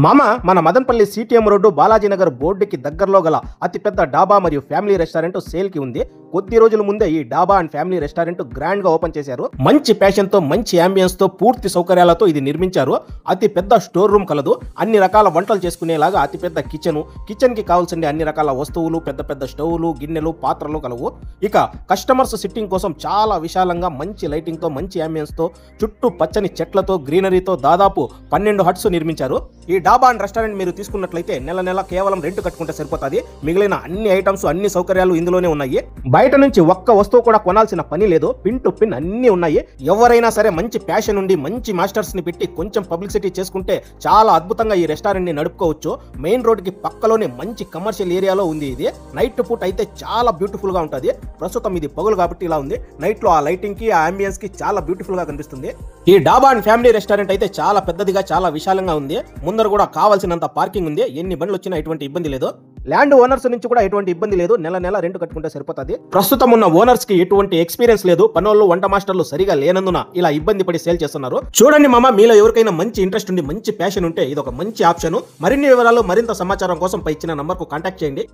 మామ మన Madanapalle CTM road Balaji Nagar బోర్డుకి దగ్గరలో గల అతిపెద్ద డాబా మరియు ఫ్యామిలీ రెస్టారెంట్ సేల్ కి ఉంది. కొద్ది రోజుల ముందే ఈ డాబా అండ్ ఫ్యామిలీ రెస్టారెంట్ గ్రాండ్ గా ఓపెన్ చేశారు. మంచి ప్యాషన్ తో, మంచి అంబియన్స్ తో, పూర్తి సౌకర్యాలతో ఇది నిర్మించారు. అతి పెద్ద స్టోర్ రూమ్ కలదు. అన్ని రకాల వంటలు చేసుకునేలాగా అతి పెద్ద కిచెన్ కి కావాల్సిన అన్ని రకాల వస్తువులు, పెద్ద పెద్ద స్టవ్లు, గిన్నెలు, పాత్రలు కలవు. ఇక కస్టమర్స్ సిట్టింగ్ కోసం చాలా విశాలంగా మంచి లైటింగ్ తో, మంచి అంబియన్స్ తో, చుట్టూ పచ్చని చెట్లతో, గ్రీనరీతో దాదాపు 12 హట్స్ నిర్మించారు. ఈ డాబా అండ్ రెస్టారెంట్ మీరు తీసుకున్నట్లయితే నెల నెల కేవలం రెంట్ కట్టుకుంటే సరిపోతుంది. మిగిలిన అన్ని ఐటమ్స్, అన్ని సౌకర్యాలు ఇందులోనే ఉన్నాయి. బయట నుంచి ఒక్క వస్తువు కూడా కొనాల్సిన పని లేదు. పిన్ టు పిన్ అన్ని ఉన్నాయి. ఎవరైనా సరే మంచి ప్యాషన్ ఉండి మంచి మాస్టర్స్ ని పెట్టి కొంచెం పబ్లిసిటీ చేసుకుంటే చాలా అద్భుతంగా ఈ రెస్టారెంట్ ని నడుపుకోవచ్చు. మెయిన్ రోడ్ కి పక్కలోనే మంచి కమర్షియల్ ఏరియాలో ఉంది ఇది. నైట్ పూట అయితే చాలా బ్యూటిఫుల్ గా ఉంటుంది. ప్రస్తుతం ఇది పగులు కాబట్టి ఇలా ఉంది. నైట్ లో ఆ లైటింగ్ కి, ఆ అంబియన్స్ కి చాలా బ్యూటిఫుల్ గా కనిపిస్తుంది. ఈ డాబా అండ్ ఫ్యామిలీ రెస్టారెంట్ అయితే చాలా పెద్దదిగా, చాలా విశాలంగా ఉంది. ముందర కూడా కావాల్సినంత పార్కింగ్ ఉంది. ఎన్ని బండ్లు వచ్చినా ఎటువంటి ఇబ్బంది లేదు. ల్యాండ్ ఓనర్స్ నుంచి కూడా ఎటువంటి ఇబ్బంది లేదు. నెల నెల రెంట్ కట్టుకుంటే సరిపోతుంది. ప్రస్తుతం ఉన్న ఓనర్స్ కి ఎటువంటి ఎక్స్పీరియన్స్ లేదు. పనోళ్ళు, వంట మాస్టర్లు సరిగా లేనందున ఇలా ఇబ్బంది పడి సేల్ చేస్తున్నారు. చూడండి మామ, మీలో ఎవరికైనా మంచి ఇంట్రెస్ట్ ఉండి మంచి ప్యాషన్ ఉంటే ఇది ఒక మంచి ఆప్షన్. మరిన్ని వివరాలు, మరింత సమాచారం కోసం పై ఇచ్చిన నంబర్ కు కాంటాక్ట్ చేయండి.